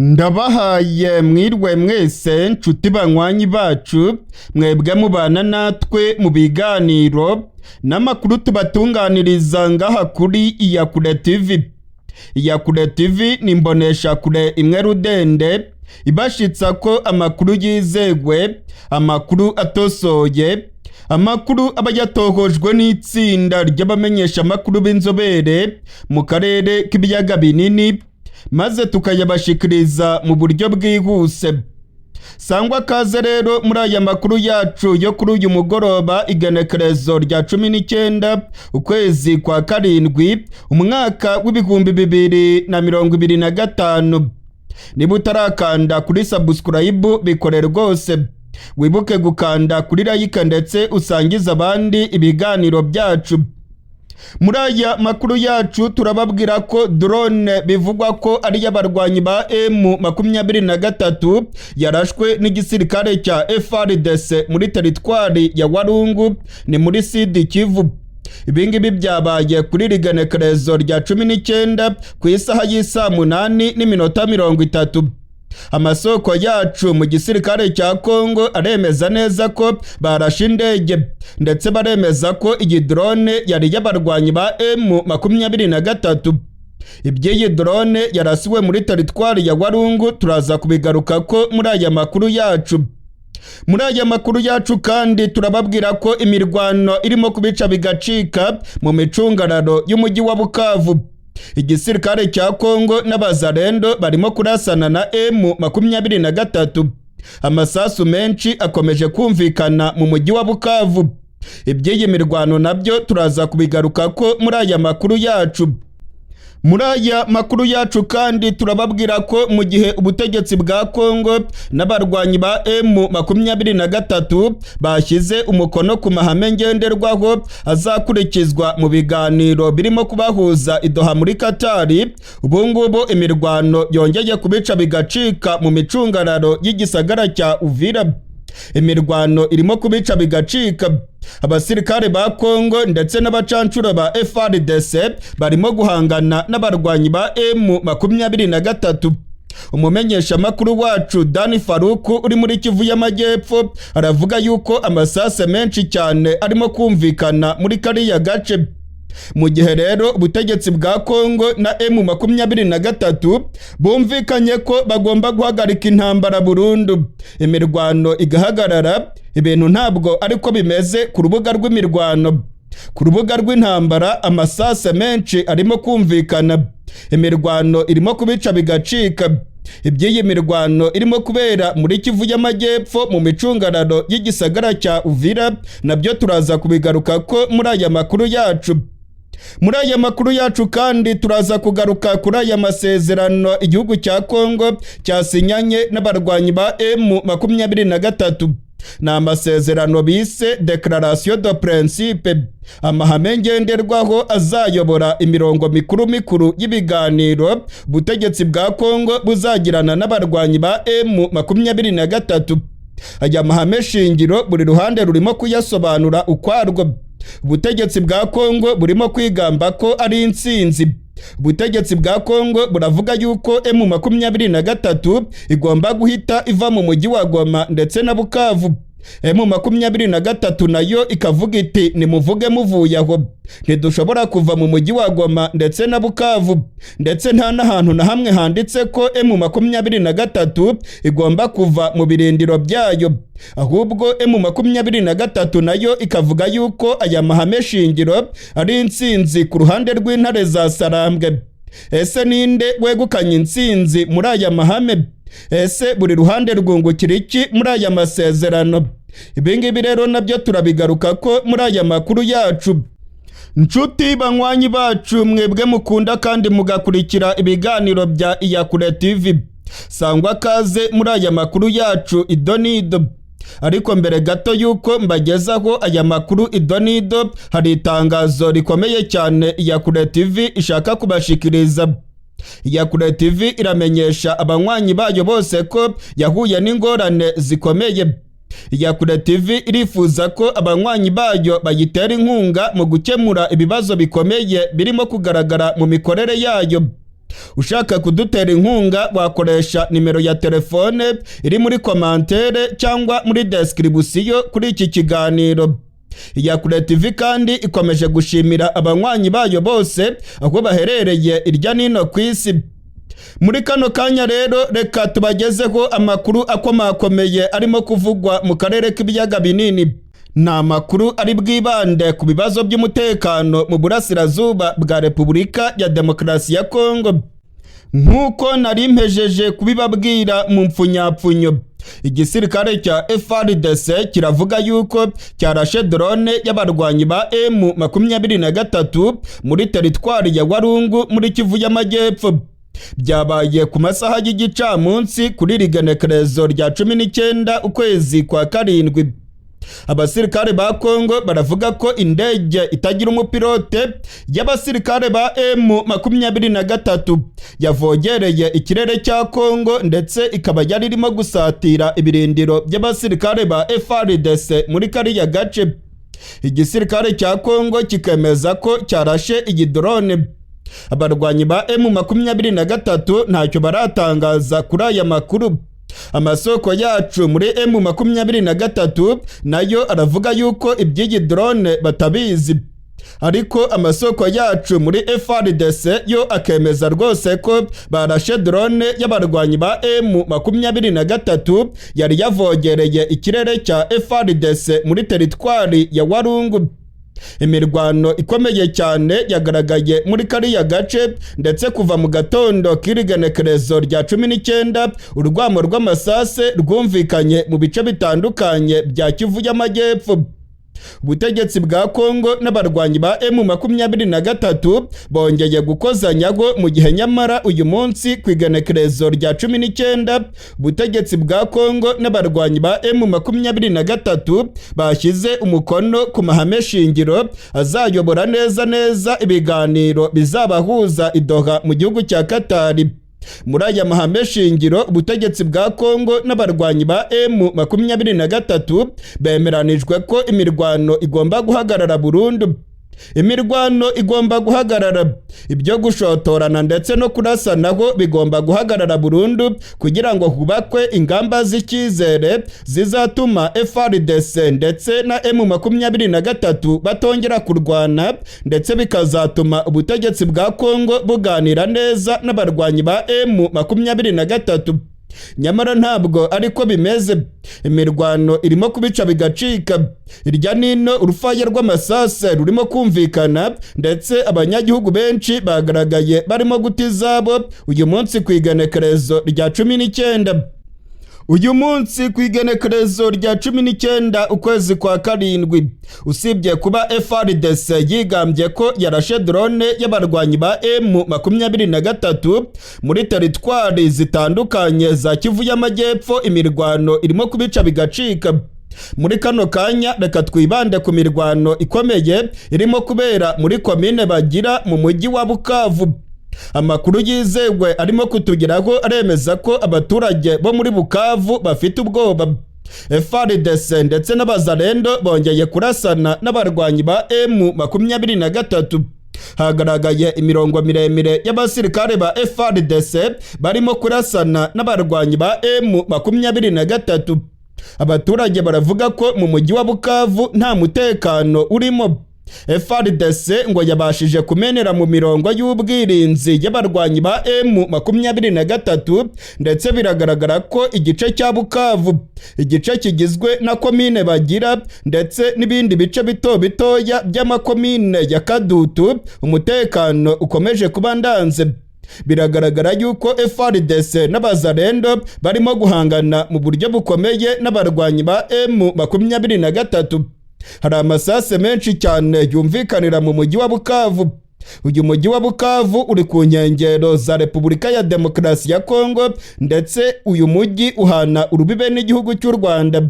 Ndabahaye mwirwe mwese nshuti banywanyi bacu mwebwe mubana natwe mu biganiro n'amakuru tubatunganiriza ngaha kuri Iyakure TV. Iyakure TV ni mbonesha kure imwe rudende ibashitsa ko amakuru yizegwe, amakuru atosoye, amakuru aba yatohojwe n'itsinda ry'abamenyesha amakuru b'inzobere mu karere k'ibiyaga binini, maze tukayabashikiriza mu buryo bwihuse. Sangwa kaze rero muri aya makuru yacu yo kuri uyu mugoroba, igenekerezo rya 19 ukwezi kwa karindwi umwaka w'ibihumbi 2025. Niba utarakanda kuri subscribe bikore rwose, wibuke gukanda kuri like ndetse usangiza abandi ibiganiro byacu. Muri aya makuru yacu turababwira ko drone bivugwa ko ari y'abarwanyi ba M23 yarashwe n'igisirikare cya FRDC muri teritwari ya Walungu ni muri Sud Kivu. Ibingibi byabaye kuri rigenekerezo rya 19 ku isaha y'isa 8:30. Amasoko yacu mu gisirikare cya Kongo aremeza neza ko barashe indege, ndetse baremeza ko iyi drone yari y'abarwanyi ba M23. Iby'iyi drone yarasiwe muri teritwari ya Walungu turaza kubigaruka ko muri aya makuru yacu. Muri aya makuru yacu kandi turababwira ko imirwano irimo kubica bigacika mu micungararo y'umujyi wa Bukavu. Igisirikare cya Kongo n'abazarendo barimo kurasana na M23. Amasasu menshi akomeje kumvikana mu mujyi wa Bukavu. Iby'iyi mirwano nabyo turaza kubigaruka ko muri aya makuru yacu. Muri aya makuru yacu kandi turababwira ko mu gihe ubutegetsi bwa Kongo n'abarwanyi ba M23 bashyize umukono ku mahame ngenderwaho azakurikizwa mu biganiro birimo kubahuza i Doha muri Katari, ubungubu imirwano yongeye kubica bigacika mu micungararo y'igisagara cya UVIRA. Imirwano irimo kubica bigacika. Abasirikare ba Kongo ndetse n'abacancuro ba FRDC barimo guhangana n'abarwanyi ba M23. Umumenyesha makuru wacu Dani Faruku uri muri Kivu y'Amajyepfo aravuga yuko amasase menshi cyane arimo kumvikana muri kariya gace. Mu gihe rero ubutegetsi bwa Kongo na M23 bumvikanye ko bagomba guhagarika intambara burundu, imirwano igahagarara, ibintu ntabwo ariko bimeze ku rubuga rw'imirwano. Ku rubuga rw'intambara amasase menshi arimo kumvikana, imirwano irimo kubica bigacika. Iby'iyi mirwano irimo kubera muri Kivu y'Amajyepfo mu micungararo y'igisagara cya UVIRA nabyo turaza kubigaruka ko muri aya makuru yacu. Muri aya makuru yacu kandi turaza kugaruka kuri aya masezerano igihugu cya Kongo cyasinyanye n'abarwanyi ba M23. Ni amasezerano bise Declaration de Principe, amahame ngenderwaho azayobora imirongo mikuru y'ibiganiro ubutegetsi bwa Kongo buzagirana n'abarwanyi ba M23. Aya mahame shingiro buri ruhande rurimo kuyasobanura ukwarwo. Ubutegetsi bwa Kongo burimo kwigamba ko ari intsinzi. Ubutegetsi bwa Kongo buravuga yuko M23 igomba guhita iva mu mujyi wa Goma ndetse na Bukavu. M23 nayo ikavuga iti nimuvuge muvuye aho, ntidushobora kuva mu mujyi wa Goma ndetse na Bukavu, ndetse nta n'ahantu na hamwe handitse ko M23 igomba kuva mu birindiro byayo. Ahubwo M23 nayo ikavuga yuko aya mahame shingiro ari intsinzi ku ruhande rw'intare za Sarambwe. Ese ninde wegukanye intsinzi muri aya mahame? Ese buri ruhande rwungukira iki muri aya masezerano? Ibingibi rero nabyo turabigaruka ko muri aya makuru yacu. Nshuti banywanyi bacu mwebwe mukunda kandi mugakurikira ibiganiro bya Iyakure TV, sangwa kaze muri aya makuru yacu idonido. Ariko mbere gato yuko mbagezaho aya makuru idonido, hari itangazo rikomeye cyane Iyakure TV ishaka kubashikiriza. Iyakure TV iramenyesha abanywanyi bayo bose ko yahuye n'ingorane zikomeye. Iyakure TV irifuza ko abanywanyi bayo bayitera inkunga mu gukemura ibibazo bikomeye birimo kugaragara mu mikorere yayo. ushaka kudutera inkunga wakoresha nimero ya telefone iri muri komantere cyangwa muri description kuri iki kiganiro. Iyakure TV kandi ikomeje gushimira abanywanyi bayo bose aho baherereye irya nino ku isi. Muri kano kanya rero reka tubagezeho amakuru akomakomeye arimo kuvugwa mu karere k'ibiyaga binini. Na makuru ari bwibande ku bibazo by'umutekano mu burasirazuba bwa Repubulika ya Demokarasi ya Kongo. Nkuko nari mpejeje kubibabwira mu mpfunyapfunyo, igisirikare cya FARDC kiravuga yuko cyarashe drone y'abarwanyi ba M23 muri teritwari ya Walungu muri Kivu y'Amajyepfo. Byabaye ku masaha y'igicamunsi kuri rigenekerezo rya 19 ukwezi kwa karindwi. Abasirikare ba Kongo baravuga ko indege itagira umupilote y'abasirikare ba M23 yavogereye ikirere cya Kongo ndetse ikaba yari irimo gusatira ibirindiro by'abasirikare ba FARDC muri kariya gace. Igisirikare cya Kongo kikemeza ko cyarashe iyi drone. Abarwanyi ba M23 ntacyo baratangaza kuri aya makuru. Amasoko yacu muri M23 nayo aravuga yuko iby'iyi drone batabizi, ariko amasoko yacu muri FARDC yo akemeza rwose ko barashe drone y'abarwanyi ba M23 yari yavogereye ikirere cya FARDC muri teritwari ya Walungu. Imirwano ikomeye cyane yagaragaye muri kariya gace ndetse kuva mu gatondo k'irigenekerezo rya 19 urwamo rw'amasase rwumvikanye mu bice bitandukanye bya Kivu y'Amajyepfo. Ubutegetsi bwa Kongo n'abarwanyi ba M23 bongeye gukozanyago mu gihe nyamara uyu munsi ku igenekerezo rya 19 ubutegetsi bwa Kongo n'abarwanyi ba M23 bashyize umukono ku mahame shingiro azayobora neza ibiganiro bizabahuza i Doha mu gihugu cya Katari. Muri aya mahame shingiro ubutegetsi bwa Kongo n'abarwanyi ba M23 bemeranijwe ko imirwano igomba guhagarara burundu. Imirwano igomba guhagarara, ibyo gushotorana ndetse no kurasanaho bigomba guhagarara burundu kugira ngo hubakwe ingamba z'icyizere zizatuma FARDC ndetse na M23 batongera kurwana, ndetse bikazatuma ubutegetsi bwa Kongo buganira neza n'abarwanyi ba M23. Nyamara ntabwo ariko bimeze. Imirwano irimo kubica bigacika, irya nino urufaya rw'amasase rurimo kumvikana, ndetse abanyagihugu benshi bagaragaye barimo guta izabo uyu munsi ku igenekerezo rya 19. Uyu munsi ku igenekerezo rya 19 ukwezi kwa karindwi, usibye kuba FARDC yigambye ko yarashe drone y'abarwanyi ba M23 muri teritwari zitandukanye za Kivu y'Amajyepfo, imirwano irimo kubica bigacika. Muri kano kanya reka twibande ku mirwano ikomeye irimo kubera muri komine Bagira mu mujyi wa Bukavu. Amakuru yizewe arimo kutugeraho aremeza ko abaturage bo muri Bukavu bafite ubwoba. FARDC ndetse n'abazalendo bongeye kurasana n'abarwanyi ba M23. Hagaragaye imirongo miremire y'abasirikare ba FARDC barimo kurasana n'abarwanyi ba M23. Abaturage baravuga ko mu mujyi wa Bukavu nta mutekano urimo. FARDC ngo yabashije kumenera mu mirongo y'ubwirinzi y'abarwanyi ba M23, ndetse biragaragara ko igice cya Bukavu, igice kigizwe na komine Bagira ndetse n'ibindi bice bitoya by'amakomine ya Kadutu, umutekano ukomeje kuba ndanze. Biragaragara yuko FARDC n'abazalendo barimo guhangana mu buryo bukomeye n'abarwanyi ba M23. Hari amasase menshi cyane yumvikanira mu mujyi wa Bukavu. Uyu mujyi wa Bukavu uri ku nkengero za Repubulika ya Demokarasi ya Kongo, ndetse uyu mujyi uhana urubibe n'igihugu cy'u Rwanda.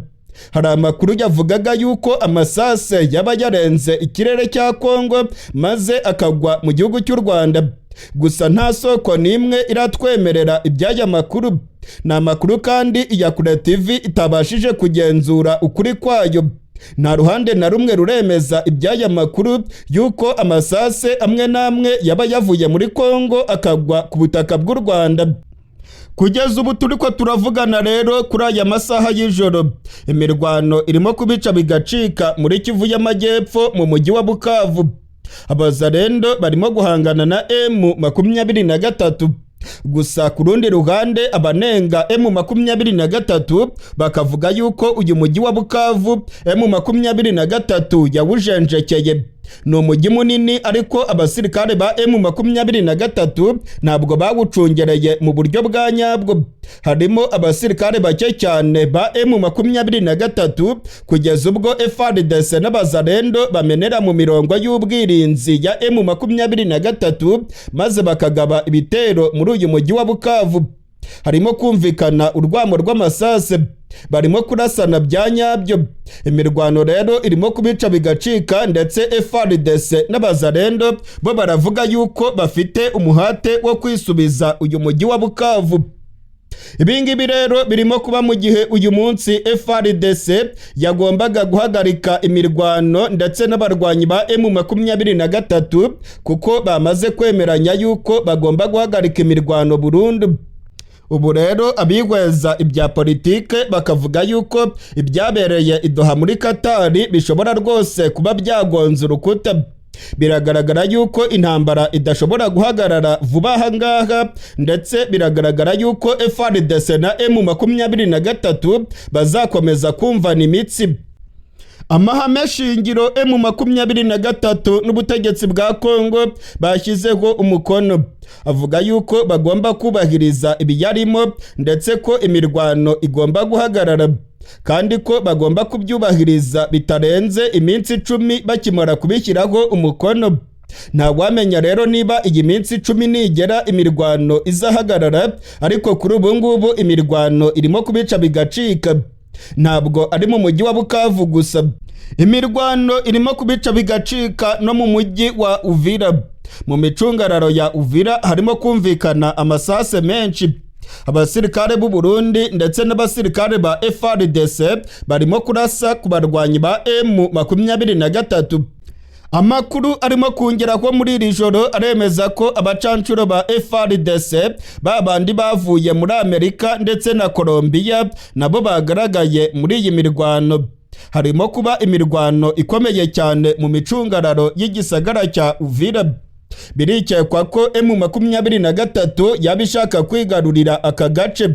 Hari amakuru yavugaga yuko amasase yaba yarenze ikirere cya Kongo maze akagwa mu gihugu cy'u Rwanda. Gusa nta soko n'imwe iratwemerera iby'aya makuru. Ni amakuru kandi Iyakure TV itabashije kugenzura ukuri kwayo. nta ruhande na rumwe ruremeza iby'aya makuru yuko amasase amwe n'amwe yaba yavuye muri Kongo akagwa ku butaka bw'u Rwanda. Kugeza ubu turiko turavugana rero kuri aya masaha y'ijoro imirwano irimo kubica bigacika muri Kivu y'Amajyepfo mu mujyi wa Bukavu. Abazarendo barimo guhangana na M23. Gusa ku rundi ruhande abanenga M23 bakavuga yuko uyu mujyi wa Bukavu M23 yawujenjekeye. Ni umujyi munini ariko abasirikare ba M23 ntabwo bawucungereye mu buryo bwa nyabwo. Harimo abasirikare bake cyane ba M23 kugeza ubwo FARDC n'abazarendo bamenera mu mirongo y'ubwirinzi ya M23 maze bakagaba ibitero muri uyu mujyi wa Bukavu. Harimo kumvikana urwamo rw'amasase, barimo kurasana bya nyabyo. Imirwano rero irimo kubica bigacika ndetse FARDC n'abazarendo bo baravuga yuko bafite umuhate wo kwisubiza uyu mujyi wa Bukavu. Ibingibi rero birimo kuba mu gihe uyu munsi FARDC yagombaga guhagarika imirwano ndetse n'abarwanyi ba M23 kuko bamaze kwemeranya yuko bagomba guhagarika imirwano burundu. Ubu rero abihweza ibya politike bakavuga yuko ibyabereye i Doha muri Katari bishobora rwose kuba byagonze urukuta. Biragaragara yuko intambara idashobora guhagarara vuba aha ngaha ndetse biragaragara yuko FARDC na M23 bazakomeza kumvana imitsi. Amahame shingiro M23 n'ubutegetsi bwa Kongo bashyizeho umukono avuga yuko bagomba kubahiriza ibiyarimo ndetse ko imirwano igomba guhagarara kandi ko bagomba kubyubahiriza bitarenze iminsi 10 bakimara kubishyiraho umukono. Nta wamenya rero niba iyi minsi 10 nigera imirwano izahagarara, ariko kuri ubu ngubu imirwano irimo kubica bigacika. Ntabwo ari mu mujyi wa Bukavu gusa, imirwano irimo kubica bigacika no mu mujyi wa UVIRA. Mu micungararo ya UVIRA harimo kumvikana amasase menshi. Abasirikare b'u Burundi ndetse n'abasirikare ba FARDC barimo kurasa ku barwanyi ba M23. Amakuru arimo kongeraho muri iri joro aremeza ko abacancuro ba FARDC babandi bavuye muri Amerika ndetse na Colombia nabo bagaragaye muri iyi mirwano. Harimo kuba imirwano ikomeye cyane mu micungararo y'igisagara cya UVIRA. Birikekwa ko M23 yabishaka kwigarurira aka gace,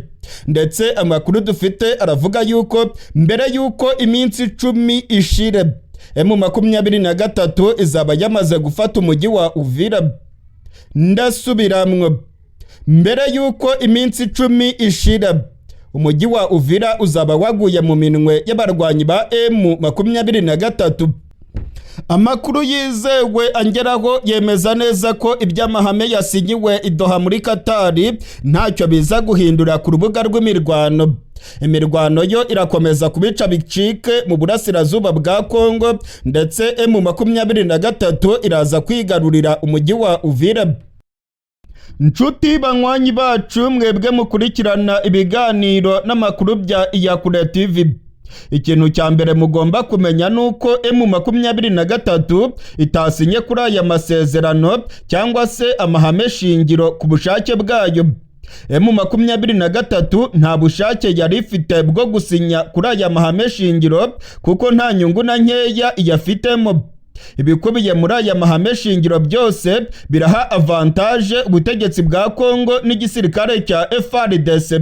ndetse amakuru dufite aravuga yuko mbere yuko iminsi 10 ishire M23 izaba yamaze gufata umujyi wa UVIRA. Ndasubiramwo, mbere yuko iminsi 10 ishira umujyi wa UVIRA uzaba waguye mu minwe y'abarwanyi ba M23. Amakuru yizewe angeraho yemeza neza ko iby'amahame yasinyiwe i Doha muri Katari ntacyo biza guhindura ku rubuga rw'imirwano. Imirwano yo irakomeza kubica bicike mu burasirazuba bwa Kongo ndetse M23 iraza kwigarurira umujyi wa UVIRA. Nshuti banywanyi bacu, mwebwe mukurikirana ibiganiro n'amakuru bya Iyakure TV, ikintu cya mbere mugomba kumenya nuko M23 itasinye kuri aya masezerano cyangwa se amahame shingiro ku bushake bwayo. M23 nta bushake yari ifite bwo gusinya kuri aya mahame shingiro kuko nta nyungu na nkeya iyafitemo. Ibikubiye muri aya mahame shingiro byose biraha avantage ubutegetsi bwa Kongo n'igisirikare cya FARDC.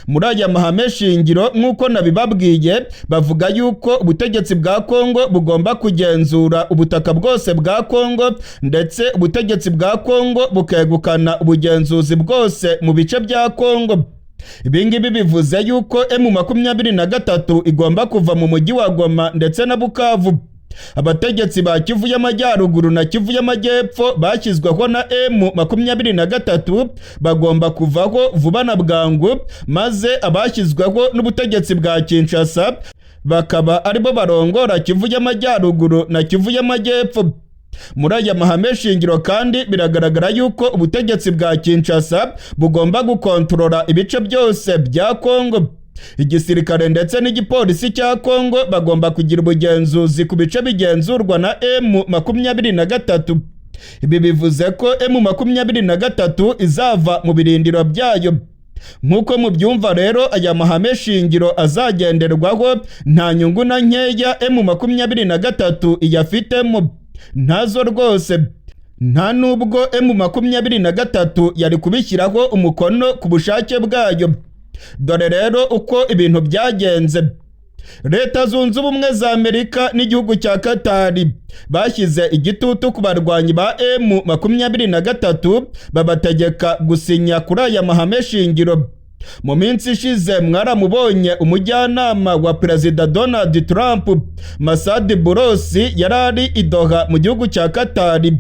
Muri aya mahame shingiro nk'uko nabibabwiye bavuga yuko ubutegetsi bwa Kongo bugomba kugenzura ubutaka bwose bwa Kongo ndetse ubutegetsi bwa Kongo bukegukana ubugenzuzi bwose mu bice bya Kongo. Ibingibi bivuze yuko M23 igomba kuva mu mujyi wa Goma ndetse na Bukavu. Abategetsi ba Kivu y'Amajyaruguru na Kivu y'Amajyepfo bashyizweho na M23 bagomba kuvaho vuba na bwangu, maze abashyizweho n'ubutegetsi bwa Kinshasa bakaba aribo barongora Kivu y'Amajyaruguru na Kivu y'Amajyepfo. Muri aya mahame shingiro kandi biragaragara yuko ubutegetsi bwa Kinshasa bugomba gukontorora ibice byose bya Kongo. igisirikare ndetse n'igipolisi cya Kongo bagomba kugira ubugenzuzi ku bice bigenzurwa na M23. Ibi bivuze ko M23 izava mu birindiro byayo. Nk'uko mubyumva rero, aya mahame shingiro azagenderwaho nta nyungu na nkeya M23 iyafitemo, ntazo rwose. Nta nubwo M23 yari kubishyiraho umukono ku bushake bwayo. Dore rero uko ibintu byagenze. Leta Zunze Ubumwe za Amerika n'igihugu cya Katari bashyize igitutu ku barwanyi ba M23 babategeka gusinya kuri aya mahame shingiro. Mu minsi ishize mwaramubonye umujyanama wa Perezida Donald Trump, Masad Burosi, yarari i Doha mu gihugu cya Katari.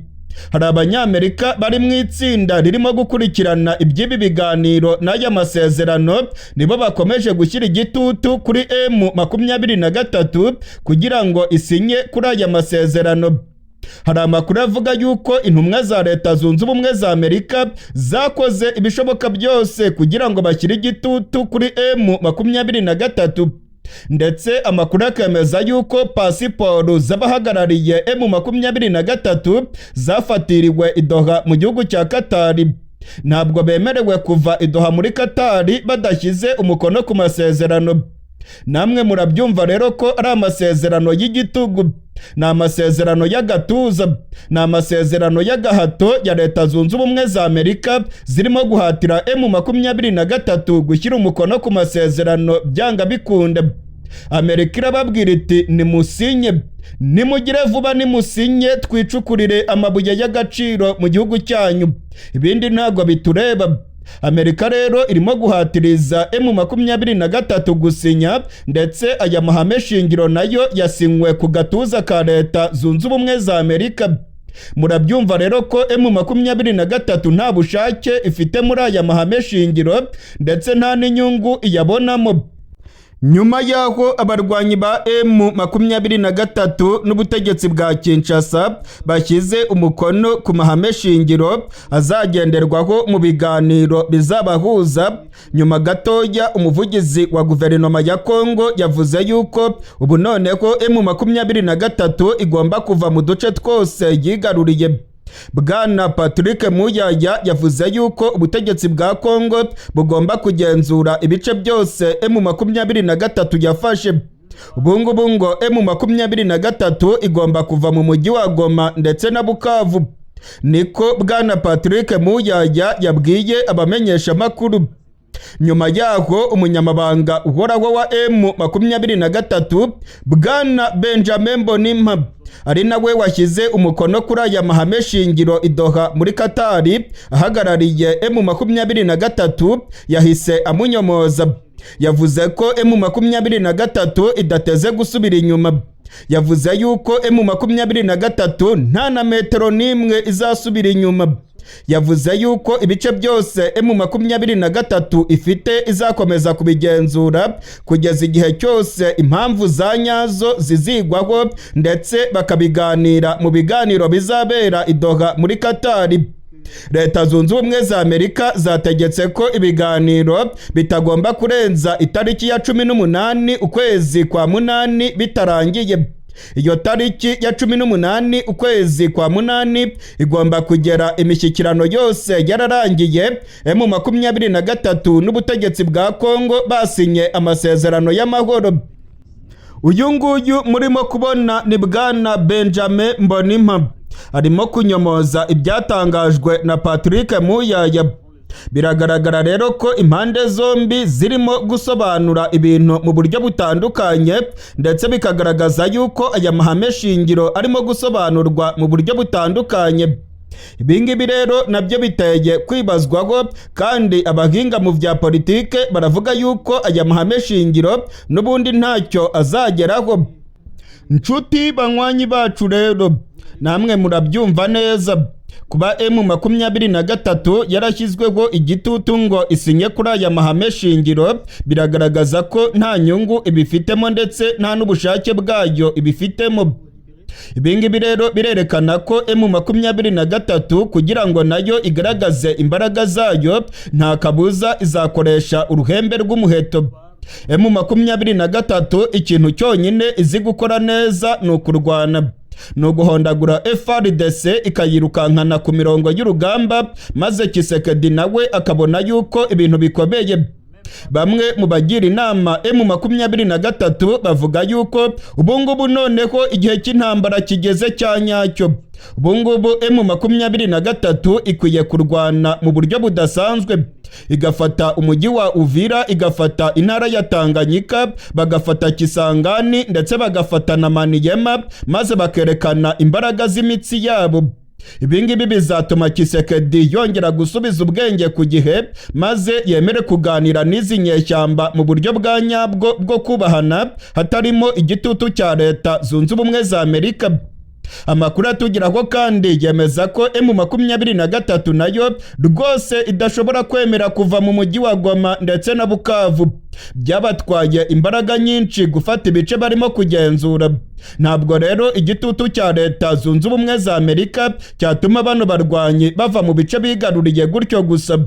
Hari abanyamerika bari mu itsinda ririmo gukurikirana iby'ibi biganiro n'aya masezerano, nibo bakomeje gushyira igitutu kuri M23 kugira ngo isinye kuri aya masezerano. Hari amakuru avuga yuko intumwa za Leta Zunze Ubumwe za Amerika zakoze ibishoboka byose kugira ngo bashyire igitutu kuri M23. Ndetse amakuru akemeza yuko pasiporo z'abahagarariye M23 zafatiriwe i Doha mu gihugu cya Katari. Ntabwo bemerewe kuva i Doha muri Katari badashyize umukono ku masezerano. Namwe murabyumva rero ko ari amasezerano y'igitugu, ni amasezerano y'agatuza, ni amasezerano y'agahato ya Leta Zunze Ubumwe za Amerika zirimo guhatira M23 gushyira umukono ku masezerano byanga bikunde. Amerika irababwira iti nimusinye, nimugire vuba nimusinye twicukurire amabuye y'agaciro mu gihugu cyanyu, ibindi ntabwo bitureba. Amerika rero irimo guhatiriza M23 gusinya, ndetse aya mahame shingiro nayo yasinywe ku gatuza ka Leta Zunze Ubumwe za Amerika. Murabyumva rero ko M23 nta bushake ifite muri aya mahame shingiro, ndetse nta n'inyungu iyabonamo. Nyuma y'aho abarwanyi ba M23 n'ubutegetsi bwa Kinshasa bashyize umukono ku mahame shingiro azagenderwaho mu biganiro bizabahuza, nyuma gatoya umuvugizi wa guverinoma ya Kongo yavuze yuko ubu noneho M23 igomba kuva mu duce twose yigaruriye. Bwana Patrick Muyaya yavuze yuko ubutegetsi bwa Kongo bugomba kugenzura ibice byose M23 yafashe. Ubungubu ngo M23 igomba kuva mu mujyi wa Goma ndetse na Bukavu. Niko Bwana Patrick Muyaya yabwiye abamenyesha makuru. Nyuma yaho umunyamabanga uhoraho wa M23 Bwana Benjamin Mbonimpa, ari nawe washyize umukono kuri aya mahame shingiro i Doha muri Katari, ahagarariye M23, yahise amunyomoza. Yavuze ko M23 idateze gusubira inyuma. Yavuze yuko M23 nta na metero n'imwe izasubira inyuma. Yavuze yuko ibice byose M23 ifite izakomeza kubigenzura kugeza igihe cyose impamvu za nyazo zizigwaho, ndetse bakabiganira mu biganiro bizabera i Doha muri Katari. Leta Zunze Ubumwe za Amerika zategetse ko ibiganiro bitagomba kurenza itariki ya 18 ukwezi kwa munani bitarangiye. Iyo tariki ya 18 ukwezi kwa munani igomba kugera imishyikirano yose yararangiye, M23 n'ubutegetsi bwa Kongo basinye amasezerano y'amahoro. Uyu nguyu murimo kubona ni Bwana Benjamin Mbonimpa, arimo kunyomoza ibyatangajwe na Patrick Muyaya. Biragaragara rero ko impande zombi zirimo gusobanura ibintu mu buryo butandukanye, ndetse bikagaragaza yuko aya mahame shingiro arimo gusobanurwa mu buryo butandukanye. Ibingibi rero nabyo biteye kwibazwaho, kandi abahinga mu bya politike baravuga yuko aya mahame shingiro n'ubundi ntacyo azageraho. Nshuti banywanyi bacu rero, namwe murabyumva neza. Kuba M23 yarashyizweho igitutu ngo isinye kuri aya mahame shingiro biragaragaza ko nta nyungu ibifitemo, ndetse nta n'ubushake bwayo ibifitemo. Ibingibi rero birerekana ko M23 kugira ngo nayo igaragaze imbaraga zayo, nta kabuza izakoresha uruhembe rw'umuheto. M23 ikintu cyonyine izi gukora neza ni ukurwana, ni uguhondagura FARDC ikayirukankana ku mirongo y'urugamba, maze Tshisekedi nawe akabona yuko ibintu bikomeye. Bamwe mu bagira inama M23 bavuga yuko ubungubu noneho igihe cy'intambara kigeze cya nyacyo. Ubungubu M23 ikwiye kurwana mu buryo budasanzwe, igafata umujyi wa UVIRA, igafata intara ya Tanganyika, bagafata Kisangani ndetse bagafata na Maniema, maze bakerekana imbaraga z'imitsi yabo. Ibingibi bizatuma Tshisekedi yongera gusubiza ubwenge ku gihe, maze yemere kuganira n'izi nyeshyamba mu buryo bwa nyabwo bwo kubahana, hatarimo igitutu cya Leta Zunze Ubumwe za Amerika. Amakuru atugeraho kandi yemeza ko M23 nayo rwose idashobora kwemera kuva mu mujyi wa Goma ndetse na Bukavu. Byabatwaye imbaraga nyinshi gufata ibice barimo kugenzura. Ntabwo rero igitutu cya Leta Zunze Ubumwe za Amerika cyatuma bano barwanyi bava mu bice bigaruriye gutyo gusa.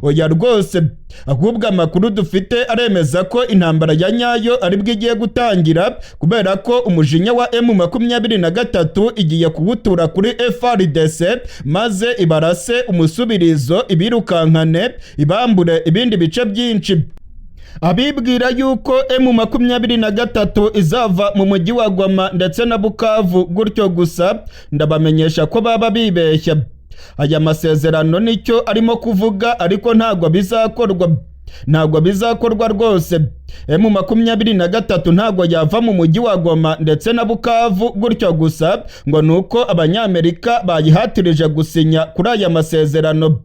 Oya rwose, ahubwo amakuru dufite aremeza ko intambara ya nyayo aribwo igiye gutangira, kubera ko umujinya wa M23 igiye kuwutura kuri FARDC, maze ibarase umusubirizo, ibirukankane, ibambure ibindi bice byinshi. Abibwira yuko M23 izava mu mujyi wa Goma ndetse na Bukavu gutyo gusa, ndabamenyesha ko baba bibeshya. Aya masezerano nicyo arimo kuvuga, ariko ntabwo bizakorwa rwose. M23 ntabwo yava mu mujyi wa Goma ndetse na Bukavu gutyo gusa ngo nuko abanyamerika bayihatirije gusinya kuri aya masezerano.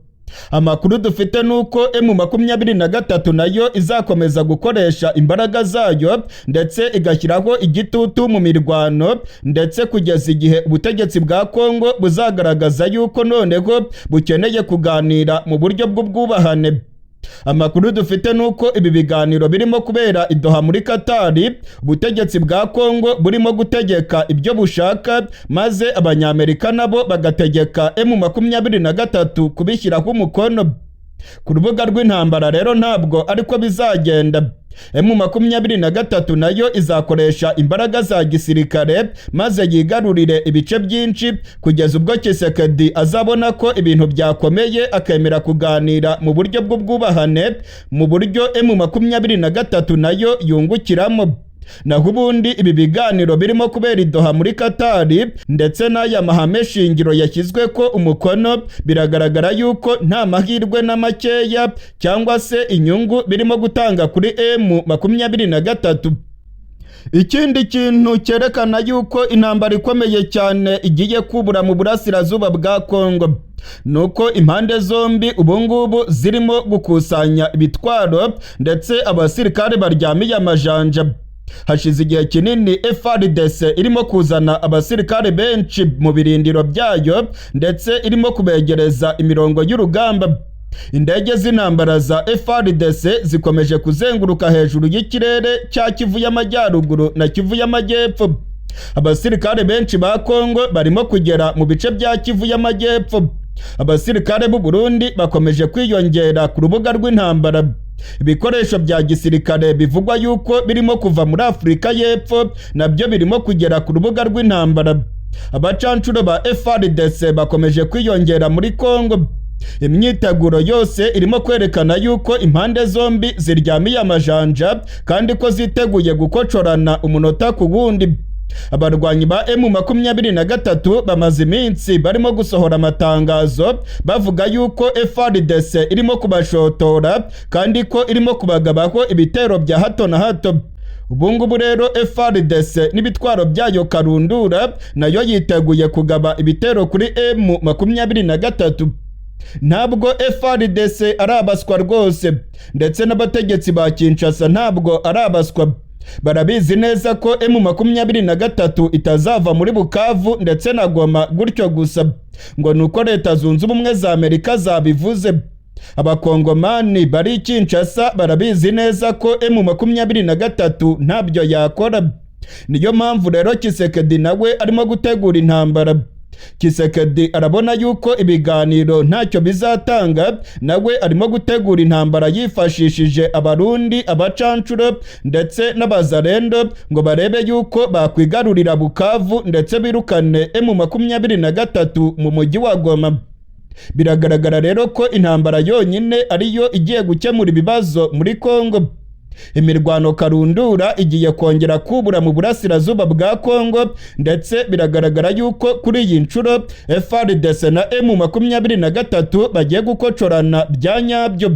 Amakuru dufite nuko M23 nayo izakomeza gukoresha imbaraga zayo ndetse igashyiraho igitutu mu mirwano, ndetse kugeza igihe ubutegetsi bwa Kongo buzagaragaza yuko noneho bukeneye kuganira mu buryo bw'ubwubahane. Amakuru dufite nuko ibi biganiro birimo kubera i Doha muri Katari, ubutegetsi bwa Kongo burimo gutegeka ibyo bushaka, maze abanyamerika nabo bagategeka M23 kubishyiraho umukono. Ku rubuga rw'intambara rero ntabwo ariko bizagenda. M23 nayo izakoresha imbaraga za gisirikare, maze yigarurire ibice byinshi kugeza ubwo Tshisekedi azabona ko ibintu byakomeye, akemera kuganira mu buryo bw'ubwubahane, mu buryo M23 nayo yungukiramo. Naho ubundi ibi biganiro birimo kubera i Doha muri Katari ndetse n'aya mahame shingiro yashyizwe ko umukono, biragaragara yuko nta mahirwe na makeya cyangwa se inyungu birimo gutanga kuri M23. Ikindi kintu cyerekana yuko intambara ikomeye cyane igiye kubura mu burasirazuba bwa Kongo, nuko impande zombi ubungubu zirimo gukusanya ibitwaro ndetse abasirikare baryamiye amajanja. Hashize igihe kinini FARDC irimo kuzana abasirikare benshi mu birindiro byayo ndetse irimo kubegereza imirongo y'urugamba. Indege z'intambara za FARDC zikomeje kuzenguruka hejuru y'ikirere cya Kivu y'Amajyaruguru na Kivu y'Amajyepfo. Abasirikare benshi ba Kongo barimo kugera mu bice bya Kivu y'Amajyepfo. Abasirikare b'u Burundi bakomeje kwiyongera ku rubuga rw'intambara. Ibikoresho bya gisirikare bivugwa yuko birimo kuva muri Afurika y'Epfo nabyo birimo kugera ku rubuga rw'intambara. Abacancuro ba FARDC bakomeje kwiyongera muri Kongo. Imyiteguro yose irimo kwerekana yuko impande zombi ziryamiye amajanja kandi ko ziteguye gukocorana umunota ku wundi. Abarwanyi ba M23 bamaze iminsi barimo gusohora amatangazo bavuga yuko FARDC irimo kubashotora kandi ko irimo kubagabaho ibitero bya hato na hato. Ubungubu rero FARDC n'ibitwaro byayo karundura nayo yiteguye kugaba ibitero kuri M23. Ntabwo FARDC arabaswa rwose, ndetse n'abategetsi ba Kinshasa ntabwo arabaswa. Barabizi neza ko M23 itazava muri Bukavu ndetse na Goma gutyo gusa, ngo nuko Leta Zunze Ubumwe za Amerika zabivuze. Abakongomani bari Kinshasa barabizi neza ko M23 ntabyo yakora. Niyo mpamvu rero Tshisekedi nawe arimo gutegura intambara. Kisekedi arabona yuko ibiganiro ntacyo bizatanga, nawe arimo gutegura intambara yifashishije abarundi, abacancuro ndetse n'abazarendo ngo barebe yuko bakwigarurira Bukavu ndetse birukane M23 mu mujyi wa Goma. Biragaragara rero ko intambara yonyine ariyo igiye gukemura ibibazo muri Kongo. Imirwano karundura igiye kongera kubura mu burasirazuba bwa Kongo, ndetse biragaragara yuko kuri iyi nshuro FARDC na M23 bagiye gukocorana bya nyabyo.